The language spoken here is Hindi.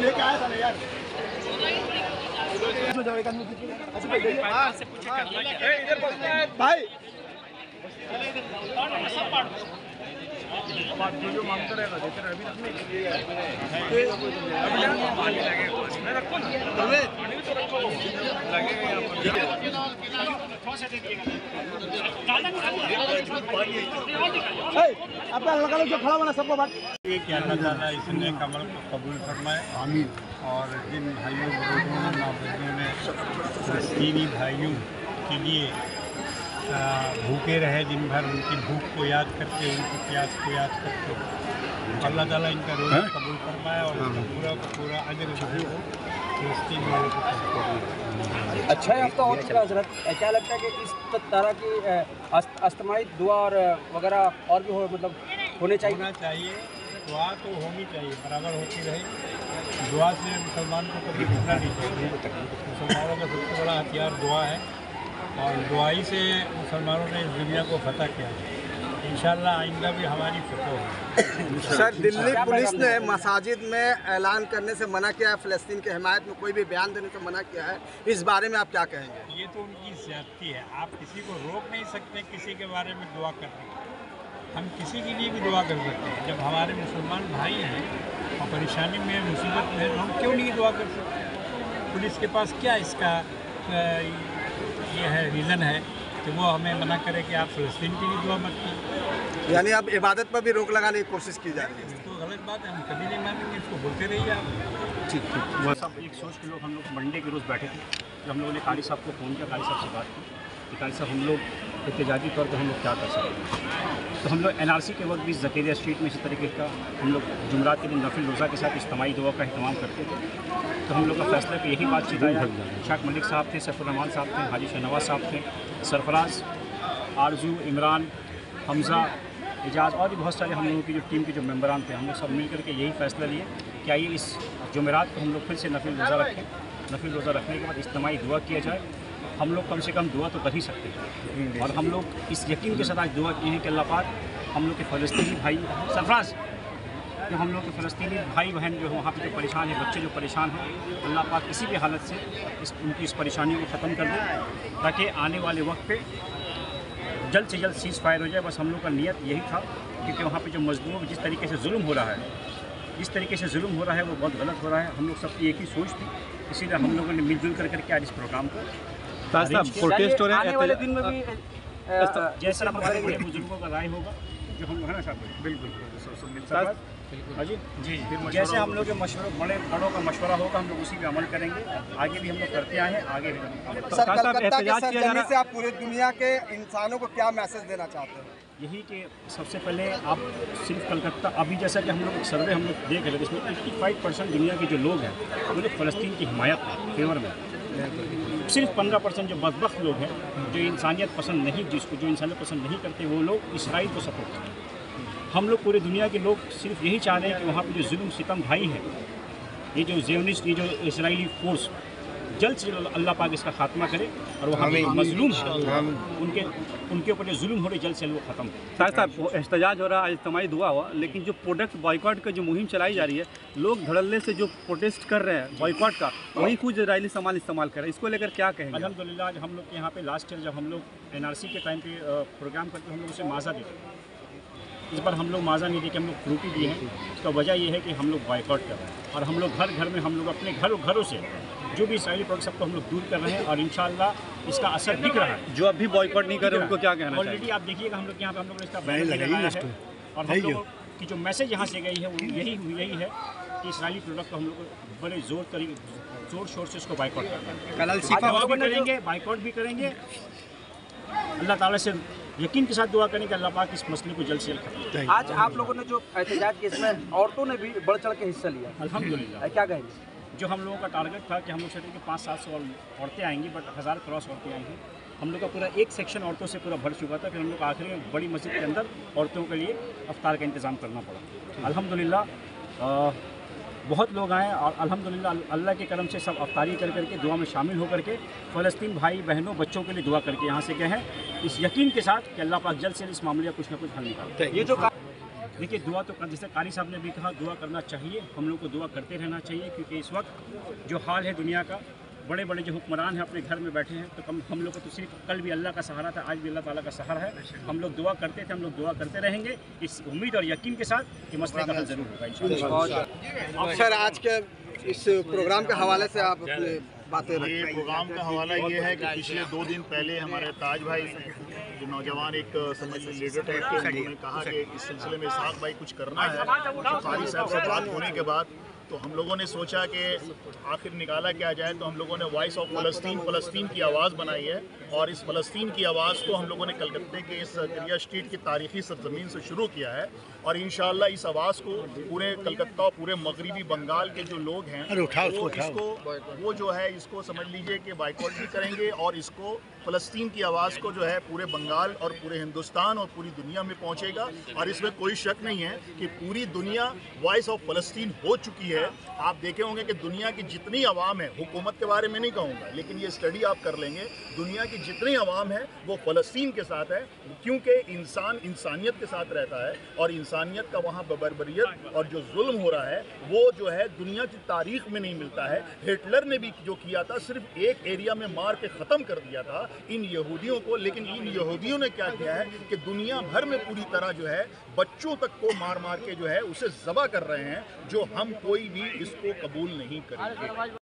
लेके आया था ना यार। भाई जो मांगता रहेगा देते रहे अभी रखो ना अपना लगा लो जो खड़ा होना सबको बात ये क्या अल्लाह ताला इसने कमल को कबूल फरमाए आमीन। और जिन भाइयों बुजुर्गों ने फलस्तीनी भाइयों के लिए भूखे रहे दिन भर, उनकी भूख को याद करके, उनकी प्यास को याद करके अल्लाह ताला इनका रोज़ा कबूल फरमाए और पूरा का पूरा अजर फलस्तीन लोगों को। अच्छा हफ्ता हो चुका हज़रत, क्या लगता है कि इस तरह की अस्तमाई दुआ और वगैरह और भी हो मतलब होना चाहिए? दुआ तो होनी चाहिए, बराबर होती रहे। दुआ से मुसलमान को कभी रुकना नहीं चाहिए। मुसलमानों का सबसे बड़ा हथियार दुआ है और दुआई से मुसलमानों ने इस दुनिया को फतह किया। इंशाअल्लाह आइंदा भी हमारी फतह होगी। सर, दिल्ली पुलिस ने मसाजिद में ऐलान करने से मना किया है, फ़लस्तीन की हिमायत में कोई भी बयान देने से मना किया है, इस बारे में आप क्या कहेंगे? ये तो उनकी ज़्यादती है। आप किसी को रोक नहीं सकते किसी के बारे में दुआ करने। हम किसी के लिए भी दुआ कर सकते हैं। जब हमारे मुसलमान भाई हैं और परेशानी में मुसीबत में, हम क्यों नहीं दुआ कर सकते? पुलिस के पास क्या इसका ये है रीज़न है कि वो हमें मना करे कि आप फ़लस्तीन के लिए दुआ मत कीजिए। यानी अब इबादत पर भी रोक लगाने की कोशिश की जा रही है। तो गलत बात है, हम कभी नहीं मानेंगे, इसको बोलते रहिए आप। ठीक। वो सब एक सोच के लोग हम लोग मंडे के रोज़ बैठे थे, जब हम लोगों ने कारी साहब को फ़ोन किया, कारी साहब से बात की कि कारी साहब हम लोग एहतजाजी तौर पर हम लोग क्या कर सकते हैं। तो हम लोग NRC के वक्त भी ज़केरिया स्ट्रीट में इसी तरीके का हम लोग जुमरात के दिन नफिल रोज़ा के साथ इज्तिमाई दुआ का अहतमाम करते थे। तो हम लोग का फैसला कि यही बात चिताया। शाक मलिक साहब थे, सैफुर्रहमान साहब थे, हाजी शहनवाज साहब थे, सरफराज, आरजू, इमरान, हमज़ा, एजाज और भी बहुत सारे हम लोगों की जो टीम के जो मेंबरान थे, हम लोग सब मिल करके यही फ़ैसला लिए कि आइए इस जुमेरात को हम लोग फिर से नफिल रोज़ा रखें। नफिल रोज़ा रखने के बाद इज्तिमाई दुआ किया जाए। हम लोग कम से कम दुआ तो कर ही सकते हैं और हम लोग इस यकीन के साथ आज दुआ किए हैं कि अल्लाह पाक हम लोग के फ़लस्तीनी भाई सरफराज कि हम लोग के फ़लस्तीनी भाई बहन जो वहाँ पे जो परेशान हैं, बच्चे जो परेशान हैं, अल्लाह पाक किसी भी हालत से उनकी इस परेशानी को ख़त्म कर दे ताकि आने वाले वक्त पे जल्द से जल्द सीज़ फायर हो जाए। बस हम लोग का नियत यही था, क्योंकि वहाँ पे जो मज़लूमों पर जिस तरीके से जुल्म हो रहा है, जिस तरीके से जुल्म हो रहा है वो बहुत गलत हो रहा है। हम लोग सबकी एक ही सोच थी, इसीलिए हम लोगों ने मिलजुल करके आज इस प्रोग्राम को प्रोटेस्ट हो रहे हैं। आने वाले दिन में भी जैसा हमारे बुजुर्गों का राय होगा जो हम है ना साहब, बिल्कुल जी जी, जैसे हम लोग के मशवरे बड़ों का मशवरा होगा हम लोग उसी पे अमल करेंगे। आगे भी हम लोग करते आए हैं, आगे भी सर, कलकत्ता के सरजमी से आप पूरे दुनिया के इंसानों को क्या मैसेज देना चाहते हैं? यही कि सबसे पहले आप सिर्फ कलकत्ता, अभी जैसा कि हम लोग एक सर्वे हम लोग देख रहे थे, इसमें 85% दुनिया के जो लोग हैं वो लोग फ़लस्तीन की हिमायत फेवर में। सिर्फ 15% जो बदबख्त लोग हैं, जो इंसानियत पसंद नहीं, जो इंसानियत पसंद नहीं करते, वो लोग इसराइल को सपोर्ट करते हैं। हम लोग पूरे दुनिया के लोग सिर्फ यही चाह रहे हैं कि वहाँ पे जो जुल्म सितम भाई हैं, ये जो ज़ियोनिस्ट, ये जो इसराइली फोर्स, जल्द से जल्द अल्लाह पाक इसका खात्मा करे और वहाँ पे मजलूम उनके ऊपर जो जुल्म हो रहे जल्द से जल्द वो ख़त्म। साहब एहतजाज हो रहा है, इज्तिमाई दुआ हुआ, लेकिन जो प्रोडक्ट बॉयकॉट का जो मुहिम चलाई जा रही है, लोग धड़ल्ले से जो प्रोटेस्ट कर रहे हैं बॉयकॉट का, वही कुछ इजरायली सामान इस्तेमाल कर रहे हैं, इसको लेकर क्या कहेंगे? अल्हम्दुलिल्लाह आज हम लोग के यहाँ पे लास्ट ईयर जब हम लोग NRC के टाइम पे प्रोग्राम करके हम लोग उसे माज़ा देते, इस बार हम लोग माज़ा नहीं दे के हम लोग फ्रूटी दिए हैं। इसका वजह यह है कि हम लोग बॉयकॉट कर रहे हैं और हम लोग घर घर में हम लोग अपने घरों से जो भी इसराइली प्रोडक्ट सबको हम लोग दूर कर रहे हैं और इंशाअल्लाह इसका असर दिख रहा है। जो अभी बॉयकॉट नहीं कर रहे उनको क्या कहना? ऑलरेडी आप देखिएगा हम लोग यहाँ पे हम लोग ने इसका बैनर लगाया है और हम लोग की जो मैसेज यहाँ से गई है वो यही है कि इसराइली प्रोडक्ट को हम लोग बड़े ज़ोर शोर से इसको बॉयकॉट करना है। बाइकआउट भी करेंगे, अल्लाह ताला से यकीन के साथ दुआ करें कि अल्लाह पाक इस मसले को जल्द से जल्द खत्म। आज आप लोगों ने जो एहतजाज किया इसमें औरतों ने भी बढ़ चढ़ के हिस्सा लिया, अल्हम्दुलिल्लाह। क्या कहेंगे? जो हम लोगों का टारगेट था कि हम लोग सोचे कि 500-700 औरतें आएंगी, बट 1000 क्रॉस औरतें आई हैं। हम लोग का पूरा एक सेक्शन औरतों से पूरा भर चुका था, फिर हम लोग आखिरी में बड़ी मस्जिद के अंदर औरतों के लिए अफ्तार का इंतज़ाम करना पड़ा। अल्हम्दुलिल्लाह बहुत लोग आए और अल्हम्दुलिल्लाह अल्लाह के करम से सब अफ्तारी कर करके दुआ में शामिल होकर के फ़लस्तीन भाई बहनों बच्चों के लिए दुआ करके यहाँ से गए हैं, इस यकीन के साथ कि अल्लाह पाक जल्द से जल्द इस मामले का कुछ ना कुछ हल निकाले। ये जो देखिए दुआ तो जैसे कारी साहब ने भी कहा, दुआ करना चाहिए, हम लोग को दुआ करते रहना चाहिए, क्योंकि इस वक्त जो हाल है दुनिया का, बड़े बड़े जो हुक्मरान हैं अपने घर में बैठे हैं, तो हम लोग को तो सिर्फ कल भी अल्लाह का सहारा था, आज भी अल्लाह ताला का सहारा है। हम लोग दुआ करते थे, हम लोग दुआ करते रहेंगे इस उम्मीद और यकीन के साथ कि मसले का हल ज़रूर होगा इंशाअल्लाह। सर, आज के इस प्रोग्राम के हवाले से आप अपनी बातें ये रखें। प्रोग्राम का हवाला ये है कि पिछले 2 दिन पहले हमारे ताज भाई जो नौजवान एक समझ लीजिए लीडर टाइप के, उन्होंने कहा कि इस सिलसिले में इसहाक भाई कुछ करना है। तो कारी साहब से बात होने के बाद तो हम लोगों ने सोचा कि आखिर निकाला क्या जाए, तो हम लोगों ने वॉइस ऑफ फ़लस्तीन की आवाज़ बनाई है। और इस फ़लस्तीन की आवाज़ को हम लोगों ने कलकत्ते के इस जकरिया स्ट्रीट की तारीखी सरजमीन से शुरू किया है। और इंशाअल्लाह इस आवाज़ को पूरे कलकत्ता और पूरे मगरबी बंगाल के जो लोग हैं वो जो है इसको समझ लीजिए कि बाइकआउट भी करेंगे, और इसको फ़लस्तीन की आवाज़ को जो है पूरे बंगाल और पूरे हिंदुस्तान और पूरी दुनिया में पहुंचेगा। और इसमें कोई शक नहीं है कि पूरी दुनिया वॉइस ऑफ फ़लस्तीन हो चुकी है। आप देखे होंगे कि दुनिया की जितनी आवाम है, हुकूमत के बारे में नहीं कहूँगा, लेकिन ये स्टडी आप कर लेंगे, दुनिया की जितनी आवाम है वो फ़लस्तीन के साथ है, क्योंकि इंसान इंसानियत के साथ रहता है। और इंसानियत का वहाँ बर्बरियत और जो जुल्म हो रहा है वो जो है दुनिया की तारीख में नहीं मिलता है। हिटलर ने भी जो किया था, सिर्फ एक एरिया में मार के ख़त्म कर दिया था इन यहूदियों को, लेकिन इन यहूदियों ने क्या किया है कि दुनिया भर में पूरी तरह जो है बच्चों तक को मार मार के जो है उसे ज़बह कर रहे हैं, जो हम कोई भी इसको कबूल नहीं करेंगे।